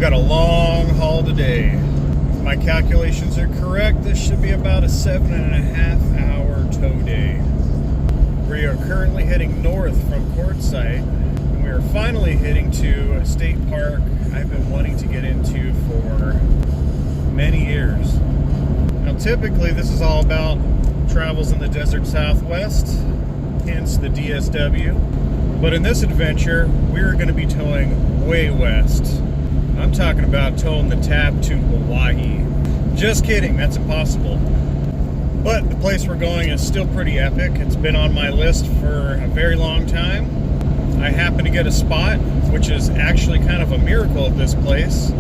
We've got a long haul today. If my calculations are correct, this should be about a 7.5-hour tow day. We are currently heading north from Roadside, and we are finally heading to a state park I've been wanting to get into for many years. Now typically this is all about travels in the desert southwest, hence the DSW. But in this adventure, we're going to be towing way west. I'm talking about towing the tab to Hawaii. Just kidding, that's impossible. But the place we're going is still pretty epic. It's been on my list for a very long time. I happen to get a spot, which is actually kind of a miracle at this place,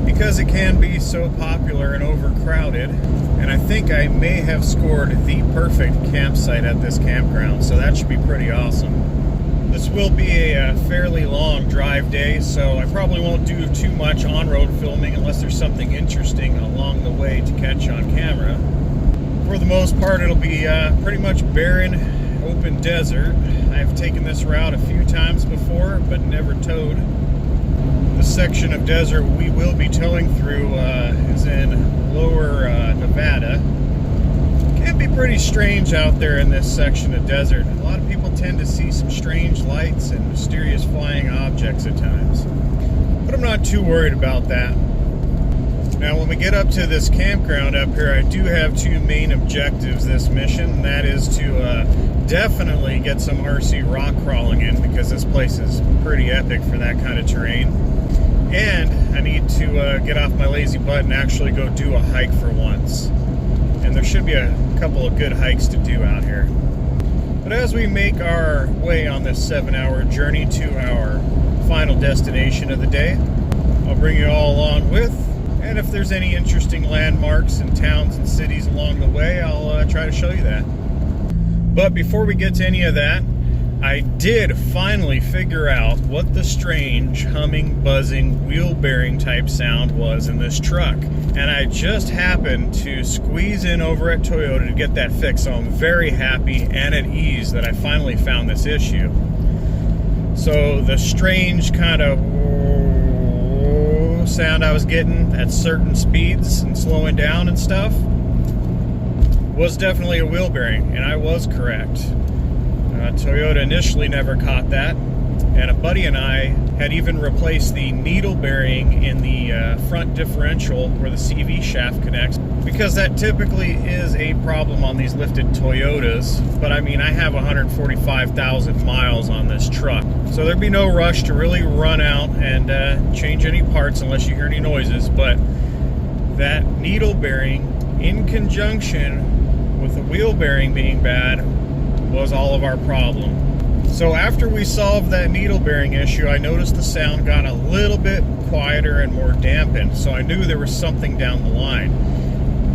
because it can be so popular and overcrowded. And I think I may have scored the perfect campsite at this campground, so that should be pretty awesome. This will be a fairly long drive day, so I probably won't do too much on-road filming unless there's something interesting along the way to catch on camera. For the most part, it'll be pretty much barren, open desert. I've taken this route a few times before, but never towed. The section of desert we will be towing through is in lower Nevada. It can be pretty strange out there in this section of desert. A lot of people tend to see some strange lights and mysterious flying objects at times. But I'm not too worried about that. Now when we get up to this campground up here, I do have two main objectives this mission, and that is to definitely get some RC rock crawling in, because this place is pretty epic for that kind of terrain. And I need to get off my lazy butt and actually go do a hike for once. And there should be a couple of good hikes to do out here. But as we make our way on this 7-hour journey to our final destination of the day, I'll bring you all along with. And if there's any interesting landmarks and towns and cities along the way, I'll try to show you that. But before we get to any of that, I did finally figure out what the strange humming, buzzing, wheel bearing type sound was in this truck. And I just happened to squeeze in over at Toyota to get that fixed, so I'm very happy and at ease that I finally found this issue. So the strange kind of sound I was getting at certain speeds and slowing down and stuff was definitely a wheel bearing, and I was correct. Toyota initially never caught that, and a buddy and I had even replaced the needle bearing in the front differential where the CV shaft connects, because that typically is a problem on these lifted Toyotas. But I mean, I have 145,000 miles on this truck, so there'd be no rush to really run out and change any parts unless you hear any noises. But that needle bearing in conjunction with the wheel bearing being bad was all of our problem. So after we solved that needle bearing issue, I noticed the sound got a little bit quieter and more dampened, so I knew there was something down the line.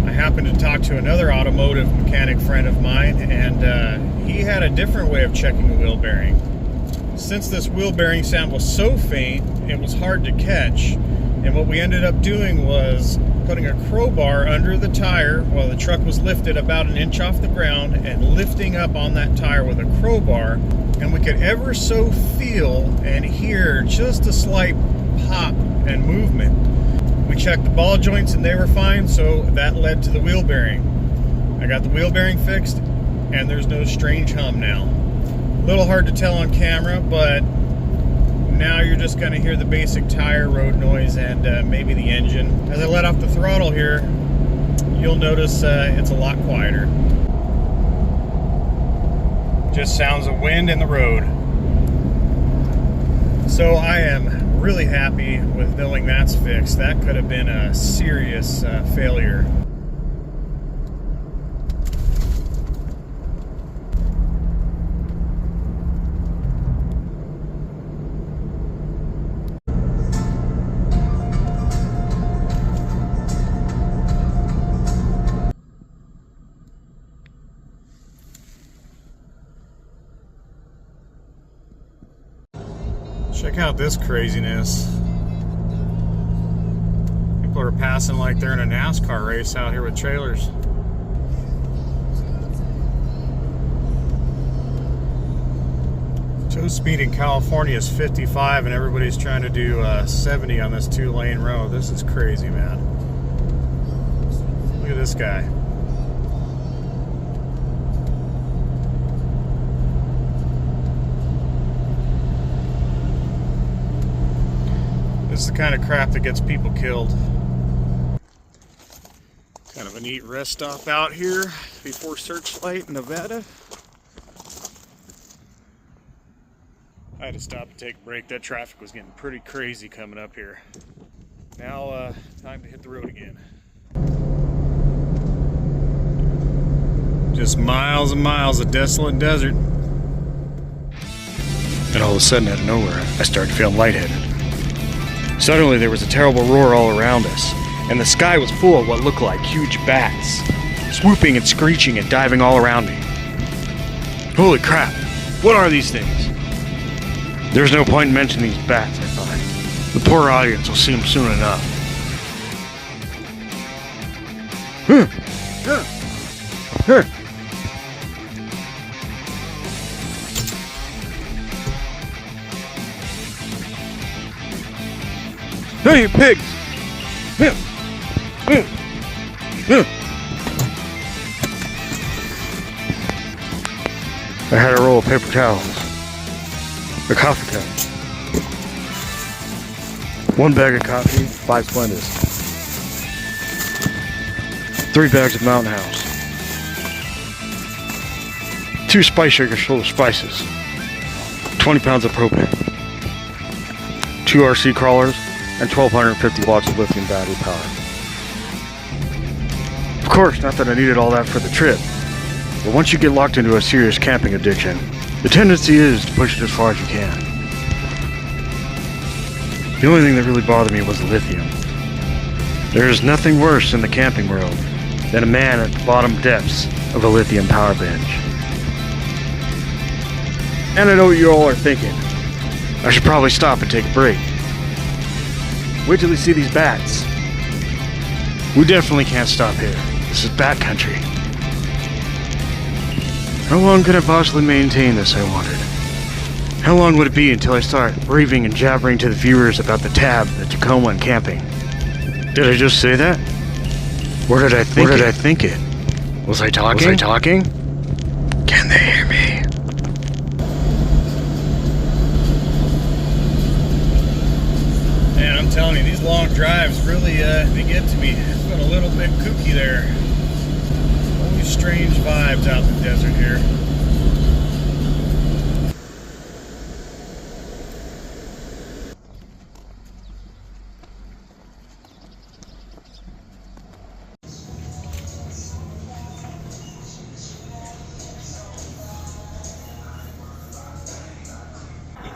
I happened to talk to another automotive mechanic friend of mine, and he had a different way of checking the wheel bearing. Since this wheel bearing sound was so faint, it was hard to catch, and what we ended up doing was putting a crowbar under the tire while the truck was lifted about an inch off the ground, and lifting up on that tire with a crowbar, and we could ever so feel and hear just a slight pop and movement. We checked the ball joints and they were fine, so that led to the wheel bearing. I got the wheel bearing fixed, and there's no strange hum now. A little hard to tell on camera, but now you're just going to hear the basic tire road noise and maybe the engine. As I let off the throttle here, you'll notice it's a lot quieter. Just sounds of wind in the road. So I am really happy with knowing that's fixed. That could have been a serious failure. Check out this craziness. People are passing like they're in a NASCAR race out here with trailers. Show speed in California is 55 and everybody's trying to do 70 on this 2-lane road. This is crazy, man. Look at this guy. This is the kind of crap that gets people killed. Kind of a neat rest stop out here before Searchlight, Nevada. I had to stop and take a break. That traffic was getting pretty crazy coming up here. Now, time to hit the road again. Just miles and miles of desolate desert. And all of a sudden, out of nowhere, I started feeling lightheaded. Suddenly, there was a terrible roar all around us, and the sky was full of what looked like huge bats, swooping and screeching and diving all around me. Holy crap, what are these things? There's no point in mentioning these bats, I thought. The poor audience will see them soon enough. Hey, you pigs! I had a roll of paper towels, a coffee cup, 1 bag of coffee, 5 Splendas, 3 bags of Mountain House, 2 spice shakers full of spices, 20 pounds of propane, 2 RC crawlers, and 1,250 watts of lithium battery power. Of course, not that I needed all that for the trip, but once you get locked into a serious camping addiction, the tendency is to push it as far as you can. The only thing that really bothered me was the lithium. There is nothing worse in the camping world than a man at the bottom depths of a lithium power bench. And I know what you all are thinking. I should probably stop and take a break. Wait till you see these bats. We definitely can't stop here. This is bat country. How long could I possibly maintain this, I wondered? How long would it be until I start raving and jabbering to the viewers about the tab, the Tacoma, and camping? Did I just say that? Or did I think it? Was I talking? Can they hear me? Man, I'm telling you, these long drives really, they get to me. It's been a little bit kooky there. Always strange vibes out in the desert here.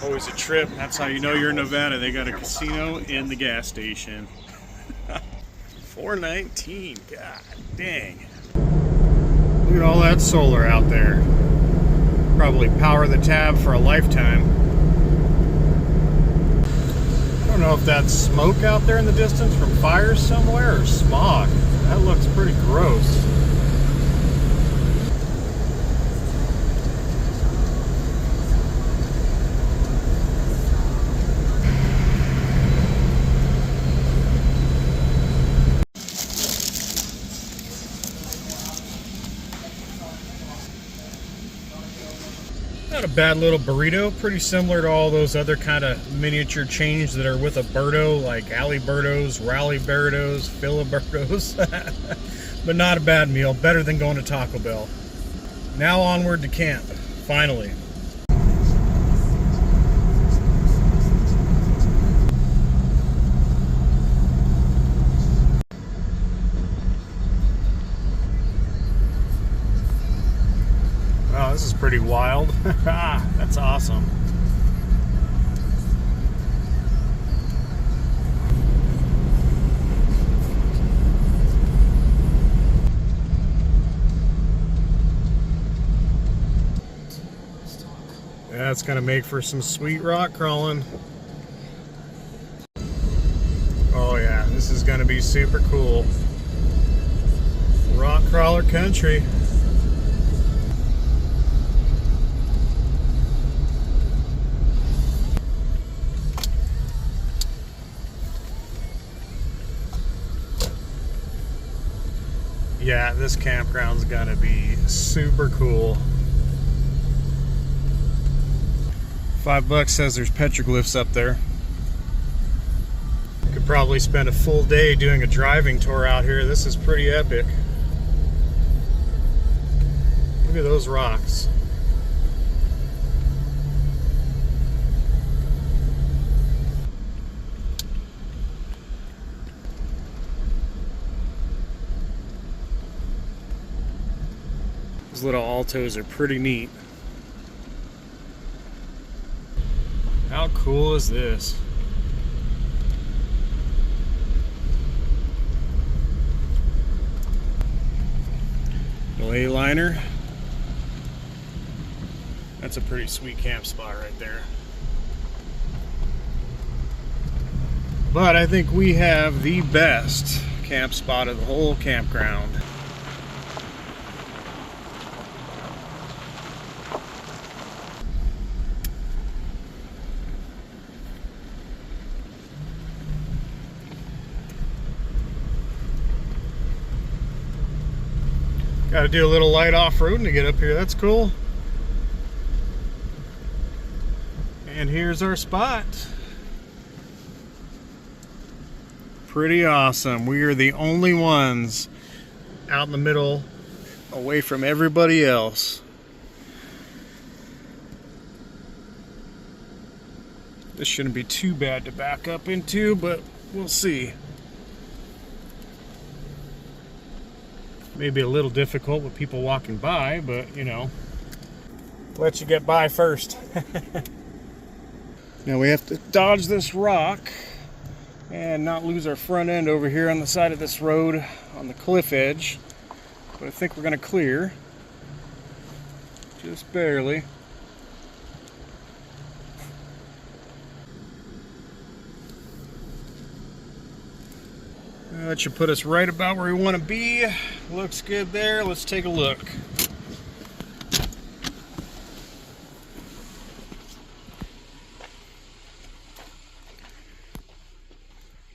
Always a trip. That's how you know you're in Nevada. They got a casino in the gas station. $4.19. God dang. Look at all that solar out there. Probably power the tab for a lifetime. I don't know if that's smoke out there in the distance from fires somewhere or smog. That looks pretty gross. Not a bad little burrito, pretty similar to all those other kind of miniature chains that are with a Birdo, like Alibertos, Rallybertos, Filibertos. But not a bad meal, better than going to Taco Bell. Now onward to camp, finally. Wow, this is pretty wild. That's awesome. Yeah, it's gonna make for some sweet rock crawling. Oh yeah, this is gonna be super cool. Rock crawler country. Yeah, this campground's gonna be super cool. $5 says there's petroglyphs up there. Could probably spend a full day doing a driving tour out here. This is pretty epic. Look at those rocks. These little altos are pretty neat. How cool is this? Little A-liner. That's a pretty sweet camp spot right there. But I think we have the best camp spot of the whole campground. Got to do a little light off-roading to get up here. That's cool. And here's our spot. Pretty awesome. We are the only ones out in the middle, away from everybody else. This shouldn't be too bad to back up into, but we'll see. Maybe a little difficult with people walking by, but you know, let you get by first. Now we have to dodge this rock and not lose our front end over here on the side of this road on the cliff edge. But I think we're gonna clear, just barely. That should put us right about where we want to be. Looks good there. Let's take a look.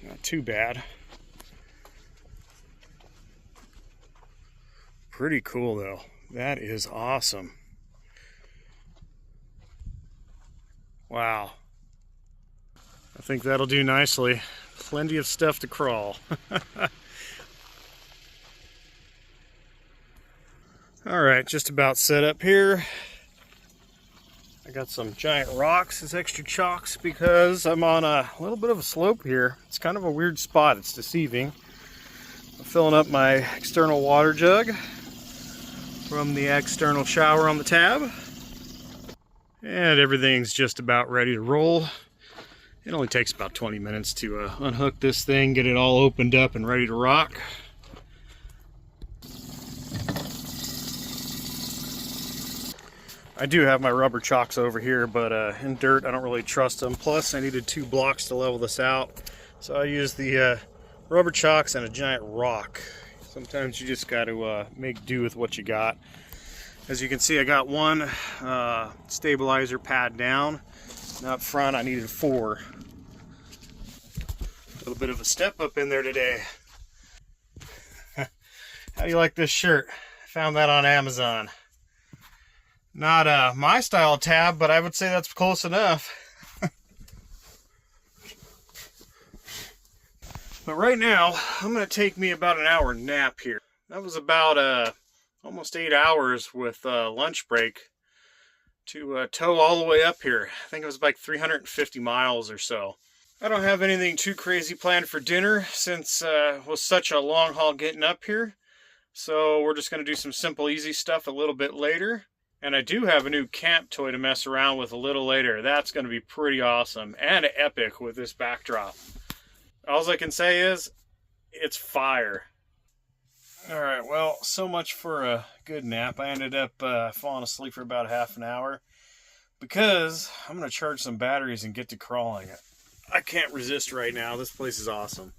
Not too bad. Pretty cool though. That is awesome. Wow. I think that'll do nicely. Plenty of stuff to crawl. All right, just about set up here. I got some giant rocks as extra chocks because I'm on a little bit of a slope here. It's kind of a weird spot. It's deceiving. I'm filling up my external water jug from the external shower on the tab. And everything's just about ready to roll. It only takes about 20 minutes to unhook this thing, get it all opened up and ready to rock. I do have my rubber chocks over here, but in dirt I don't really trust them. Plus I needed 2 blocks to level this out. So I used the rubber chocks and a giant rock. Sometimes you just got to make do with what you got. As you can see, I got 1 stabilizer pad down. And up front I needed 4. A little bit of a step up in there today. How do you like this shirt? I found that on Amazon. Not my style tab, but I would say that's close enough. But right now, I'm going to take me about an hour nap here. That was about almost 8 hours with lunch break to tow all the way up here. I think it was like 350 miles or so. I don't have anything too crazy planned for dinner since it was such a long haul getting up here. So we're just going to do some simple, easy stuff a little bit later. And I do have a new camp toy to mess around with a little later. That's going to be pretty awesome and epic with this backdrop. All I can say is, it's fire. Alright, well, so much for a good nap. I ended up falling asleep for about half an hour because I'm going to charge some batteries and get to crawling. I can't resist right now. This place is awesome.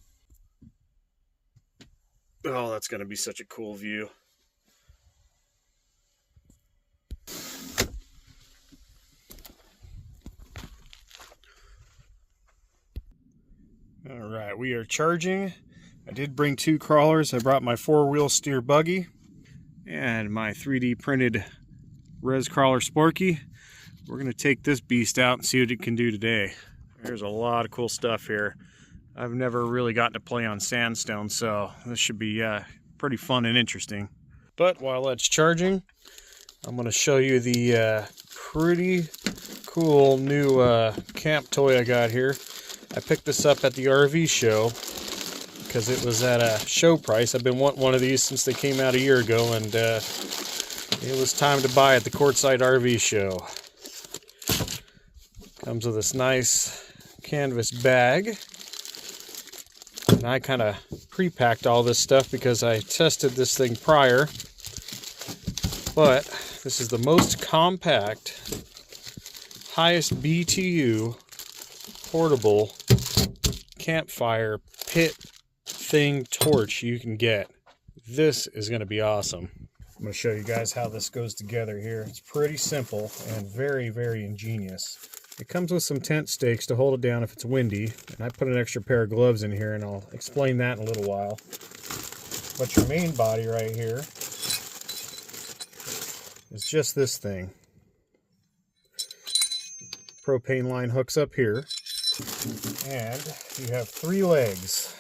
Oh, that's going to be such a cool view. Alright, we are charging I did bring 2 crawlers. I brought my 4-wheel steer buggy and my 3D printed res crawler Sporky. We're going to take this beast out and see what it can do today. There's a lot of cool stuff here. I've never really gotten to play on sandstone, so this should be pretty fun and interesting. But while that's charging, I'm going to show you the pretty cool new camp toy I got here. I picked this up at the RV show because it was at a show price. I've been wanting one of these since they came out a year ago, and it was time to buy at the Courtside RV show. Comes with this nice canvas bag. And I kind of pre-packed all this stuff because I tested this thing prior. But this is the most compact, highest BTU portable campfire pit thing torch you can get. This is going to be awesome. I'm going to show you guys how this goes together here. It's pretty simple and very, very ingenious. It comes with some tent stakes to hold it down if it's windy, and I put an extra pair of gloves in here, and I'll explain that in a little while. But your main body right here is just this thing. Propane line hooks up here, and you have 3 legs.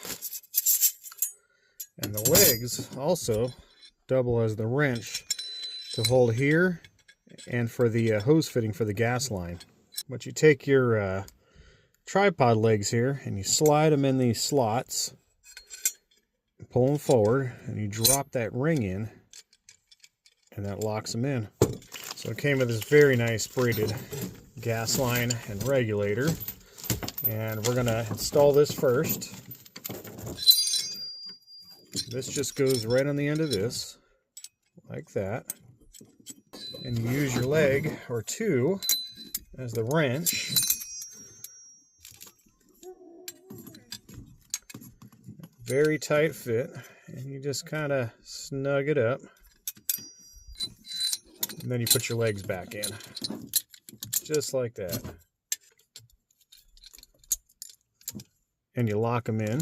And the legs also double as the wrench to hold here and for the hose fitting for the gas line. But you take your tripod legs here and you slide them in these slots, pull them forward, and you drop that ring in, and that locks them in. So it came with this very nice braided gas line and regulator, and we're going to install this first. This just goes right on the end of this, like that, and you use your leg or 2 as the wrench. Very tight fit, and you just kind of snug it up, and then you put your legs back in, just like that, and you lock them in,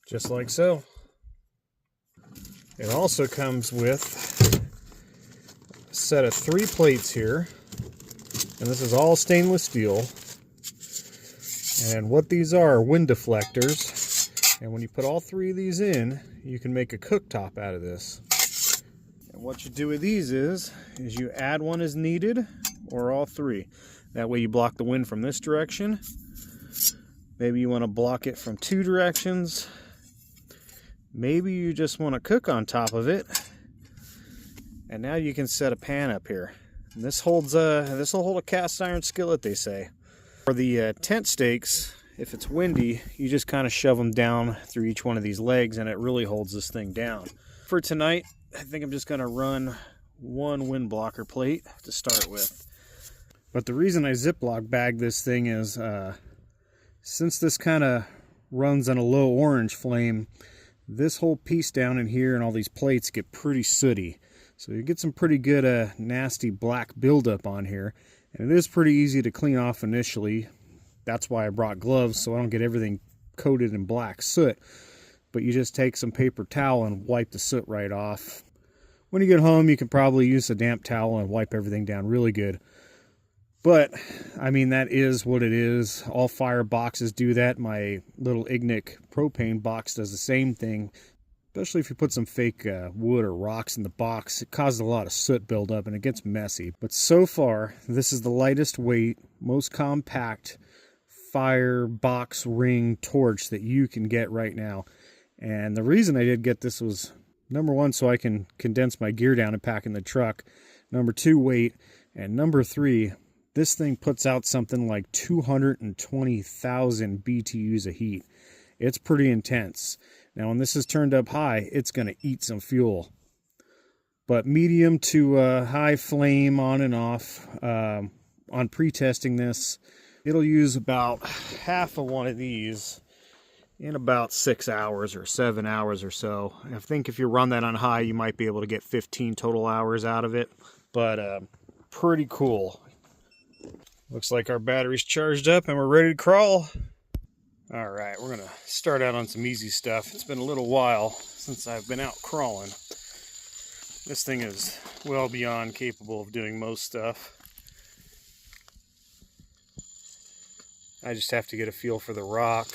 just like so. It also comes with a set of 3 plates here, and this is all stainless steel. And what these are wind deflectors, and when you put all 3 of these in, you can make a cooktop out of this. And what you do with these is you add one as needed, or all 3. That way you block the wind from this direction. Maybe you want to block it from 2 directions. Maybe you just want to cook on top of it. And now you can set a pan up here. And this will hold a cast iron skillet, they say. For the tent stakes, if it's windy, you just kind of shove them down through each one of these legs, and it really holds this thing down. For tonight, I think I'm just going to run 1 wind blocker plate to start with. But the reason I Ziploc bag this thing is, since this kind of runs on a low orange flame, this whole piece down in here and all these plates get pretty sooty. So you get some pretty good nasty black buildup on here. And it is pretty easy to clean off initially. That's why I brought gloves, so I don't get everything coated in black soot. But you just take some paper towel and wipe the soot right off. When you get home, you can probably use a damp towel and wipe everything down really good. But, I mean, that is what it is. All fire boxes do that. My little Ignic propane box does the same thing. Especially if you put some fake wood or rocks in the box, it causes a lot of soot buildup and it gets messy. But so far, this is the lightest weight, most compact fire box ring torch that you can get right now. And the reason I did get this was, number 1, so I can condense my gear down and pack in the truck. Number 2, weight. And number 3, this thing puts out something like 220,000 BTUs of heat. It's pretty intense. Now, when this is turned up high, it's going to eat some fuel. But medium to high flame on and off, on pre-testing this, it'll use about half of one of these in about 6 hours or 7 hours or so. I think if you run that on high, you might be able to get 15 total hours out of it. But pretty cool. Looks like our battery's charged up and we're ready to crawl. All right, we're gonna start out on some easy stuff. It's been a little while since I've been out crawling. This thing is well beyond capable of doing most stuff. I just have to get a feel for the rock.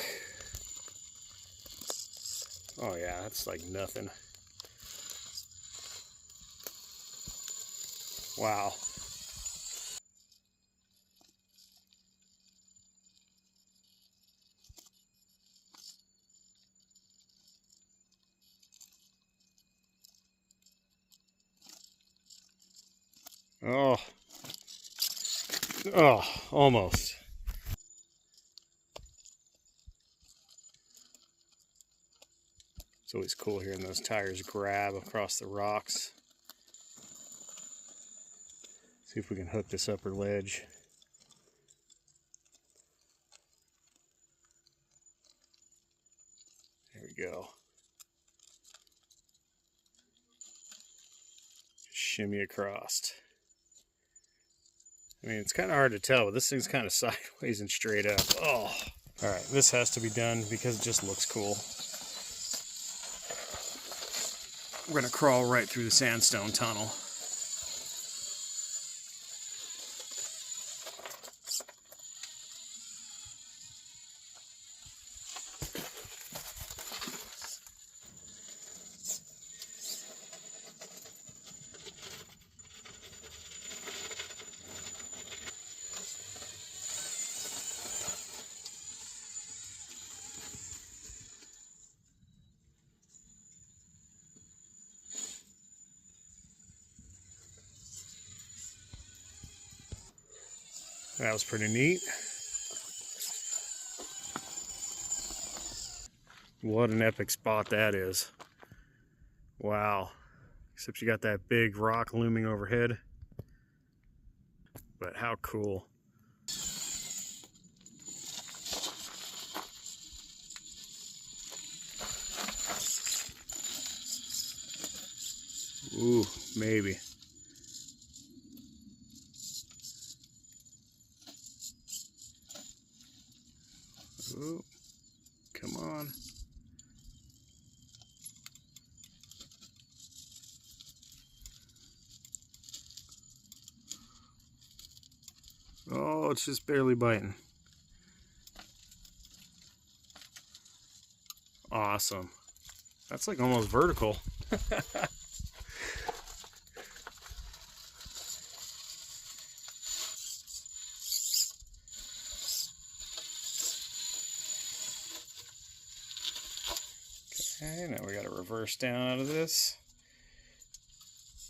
Oh yeah, that's like nothing. Wow. Oh. Oh, almost. It's always cool hearing those tires grab across the rocks. See if we can hook this upper ledge. There we go. Shimmy across. I mean, it's kind of hard to tell, but this thing's kind of sideways and straight up. Oh! Alright, this has to be done because it just looks cool. We're going to crawl right through the sandstone tunnel. That was pretty neat. What an epic spot that is. Wow. Except you got that big rock looming overhead. But how cool. Ooh, maybe. Ooh, come on. Oh, it's just barely biting. Awesome. That's like almost vertical. Okay, now we got to reverse down out of this.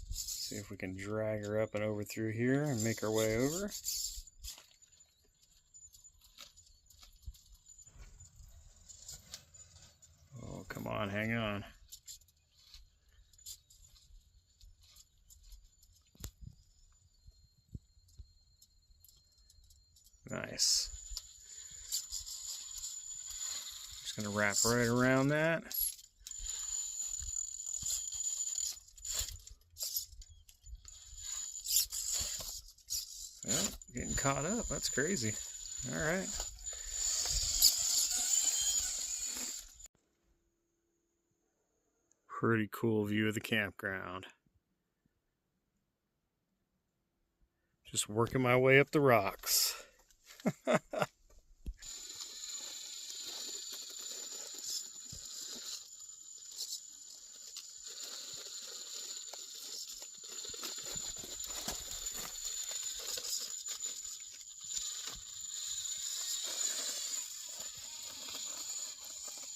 See if we can drag her up and over through here and make our way over. Oh, come on, hang on. Nice. Just gonna wrap right around that. Well, getting caught up. That's crazy. All right. Pretty cool view of the campground. Just working my way up the rocks.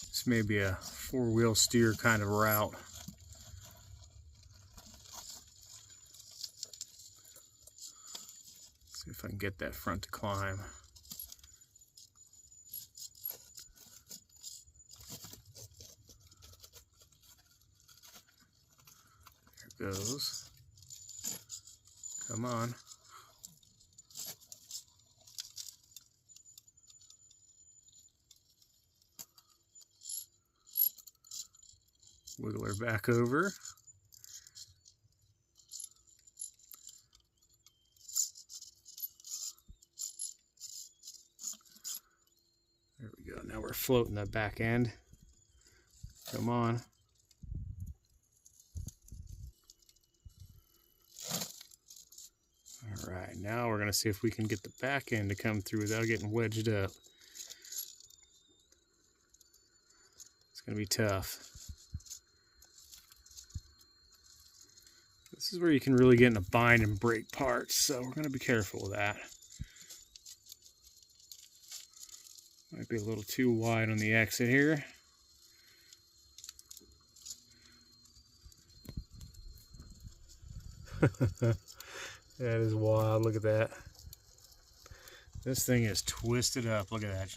This may be a four-wheel steer kind of route. See if I can get that front to climb. There it goes. Come on. Wiggle her back over. There we we go. Now we're floating the back end. Come on. All right, now we're gonna see if we can get the back end to come through without getting wedged up. It's gonna be tough. This is where you can really get in a bind and break parts, so we're gonna be careful with that. Might be a little too wide on the exit here. That is wild. Look at that. This thing is twisted up. Look at that.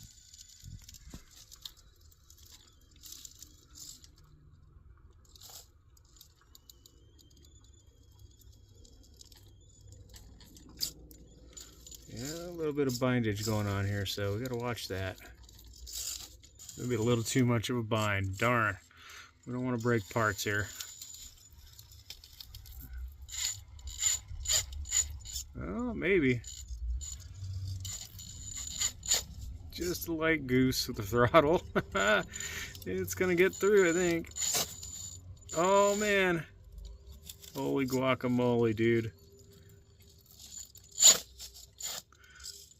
Yeah, a little bit of bindage going on here, so we gotta watch that. Maybe a little too much of a bind. Darn. We don't want to break parts here. Oh, maybe. Just a light goose with the throttle. It's gonna get through, I think. Oh man. Holy guacamole, dude.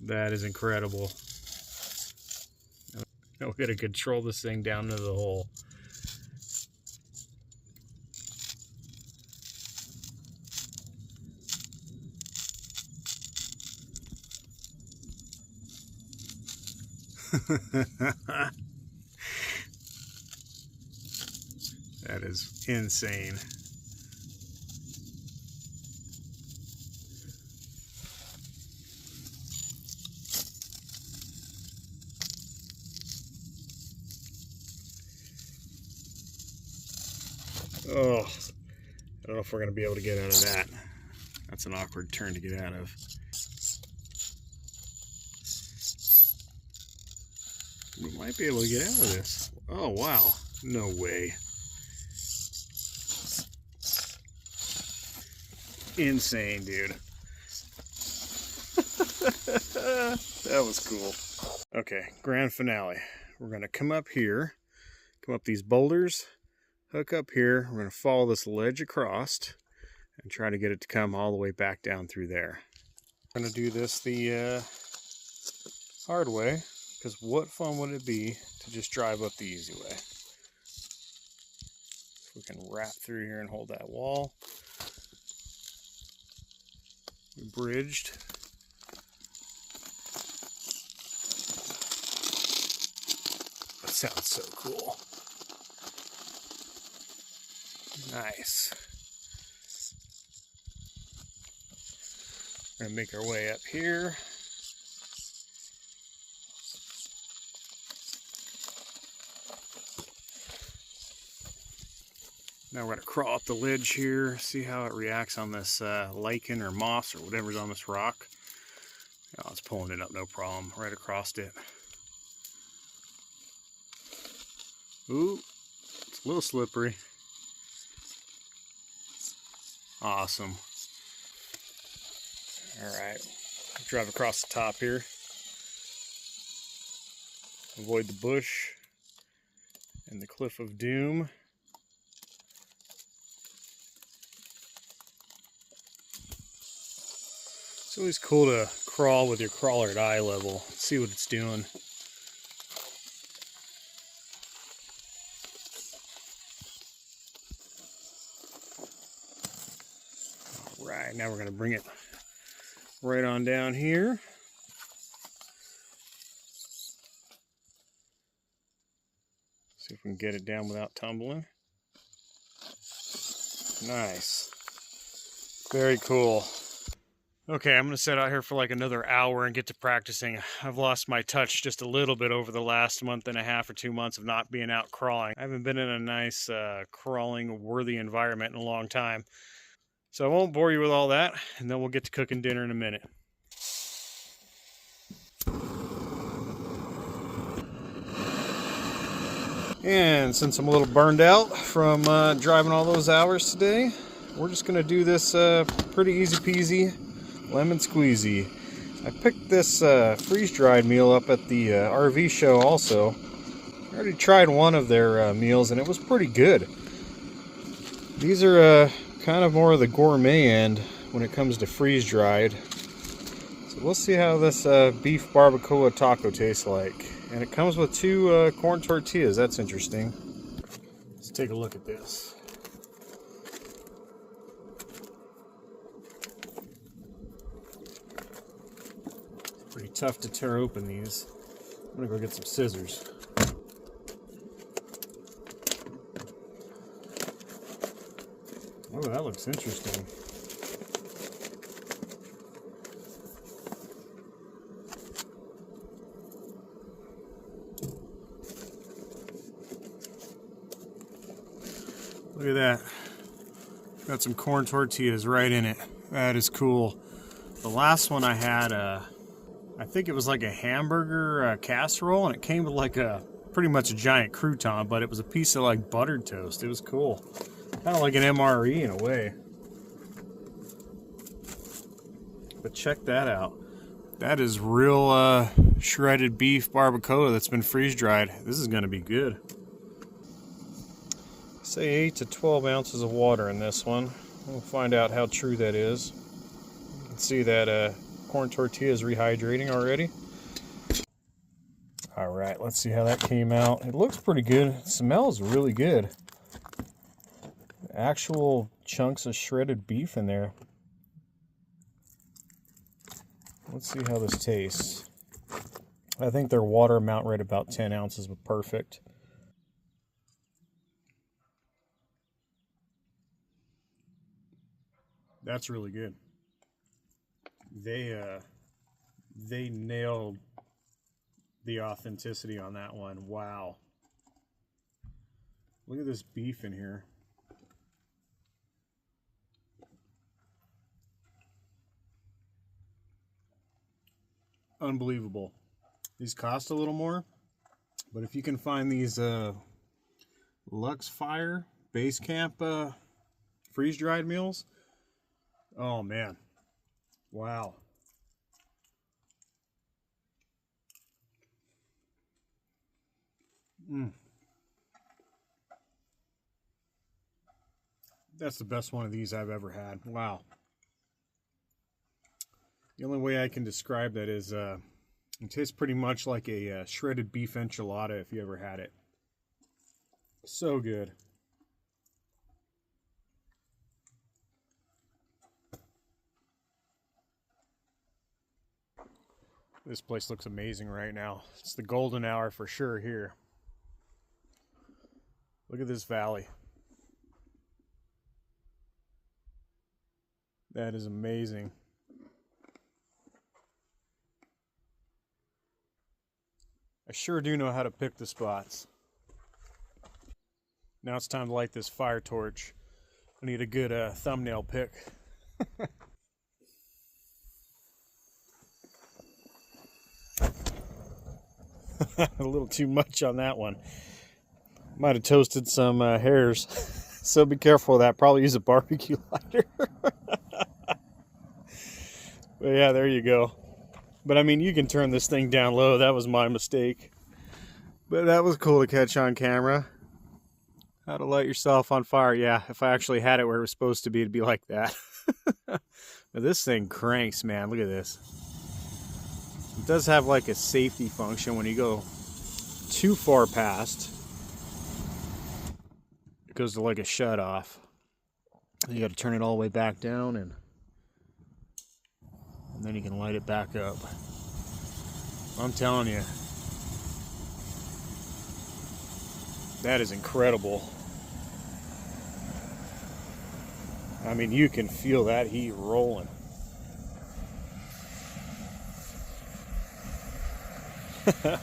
That is incredible. Now we gotta control this thing down to the hole. That is insane. Oh, I don't know if we're going to be able to get out of that. That's an awkward turn to get out of. We might be able to get out of this. Oh, wow. No way. Insane, dude. That was cool. Okay, grand finale. We're going to come up here, come up these boulders, hook up here. We're going to follow this ledge across and try to get it to come all the way back down through there. I'm going to do this the hard way, because what fun would it be to just drive up the easy way? We can wrap through here and hold that wall. We bridged. That sounds so cool. Nice. We're gonna make our way up here. Now we're going to crawl up the ledge here, see how it reacts on this lichen or moss or whatever's on this rock. Oh, it's pulling it up, no problem, right across it. Ooh, it's a little slippery. Awesome. Alright, drive across the top here. Avoid the bush and the cliff of doom. It's always cool to crawl with your crawler at eye level, see what it's doing. Alright, now we're going to bring it right on down here. See if we can get it down without tumbling. Nice. Very cool. Okay, I'm going to set out here for like another hour and get to practicing. I've lost my touch just a little bit over the last month and a half or 2 months of not being out crawling. I haven't been in a nice crawling worthy environment in a long time. So I won't bore you with all that, and then we'll get to cooking dinner in a minute. And since I'm a little burned out from driving all those hours today, we're just going to do this pretty easy peasy lemon squeezy. I picked this freeze-dried meal up at the RV show also. I already tried one of their meals and it was pretty good. These are kind of more of the gourmet end when it comes to freeze-dried. So we'll see how this beef barbacoa taco tastes like. And it comes with 2 corn tortillas. That's interesting. Let's take a look at this. Pretty tough to tear open these. I'm gonna go get some scissors. Oh, that looks interesting. Look at that. Got some corn tortillas right in it. That is cool. The last one I had, I think it was like a hamburger casserole, and it came with like pretty much a giant crouton, but it was a piece of like buttered toast. It was cool. Kind of like an MRE in a way. But check that out. That is real shredded beef barbacoa that's been freeze-dried. This is going to be good. Say 8 to 12 ounces of water in this one. We'll find out how true that is. You can see that corn tortilla is rehydrating already. All right, let's see how that came out. It looks pretty good. It smells really good. Actual chunks of shredded beef in there. Let's see how this tastes. I think their water amount right about 10 ounces was perfect. That's really good. They nailed the authenticity on that one. Wow. Look at this beef in here. Unbelievable. These cost a little more, but if you can find these Lux Fire Base Camp freeze-dried meals, oh man, wow. That's the best one of these I've ever had. Wow. The only way I can describe that is it tastes pretty much like a shredded beef enchilada if you ever had it. So good. This place looks amazing right now. It's the golden hour for sure here. Look at this valley. That is amazing. I sure do know how to pick the spots. Now it's time to light this fire torch. I need a good thumbnail pick. A little too much on that one. Might have toasted some hairs. So be careful of that. Probably use a barbecue lighter. But yeah, there you go. But I mean, you can turn this thing down low. That was my mistake. But that was cool to catch on camera. How to light yourself on fire. Yeah, if I actually had it where it was supposed to be, it'd be like that. But this thing cranks, man. Look at this. It does have like a safety function when you go too far past. It goes to like a shut off. You got to turn it all the way back down and then you can light it back up. I'm telling you, that is incredible. I mean, you can feel that heat rolling. I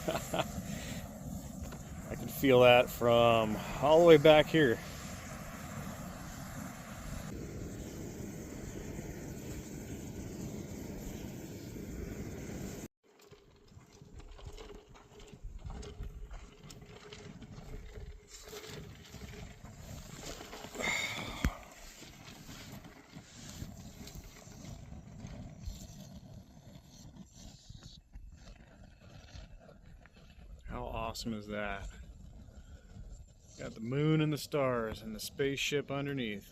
can feel that from all the way back here. awesome is that? Got the moon and the stars and the spaceship underneath.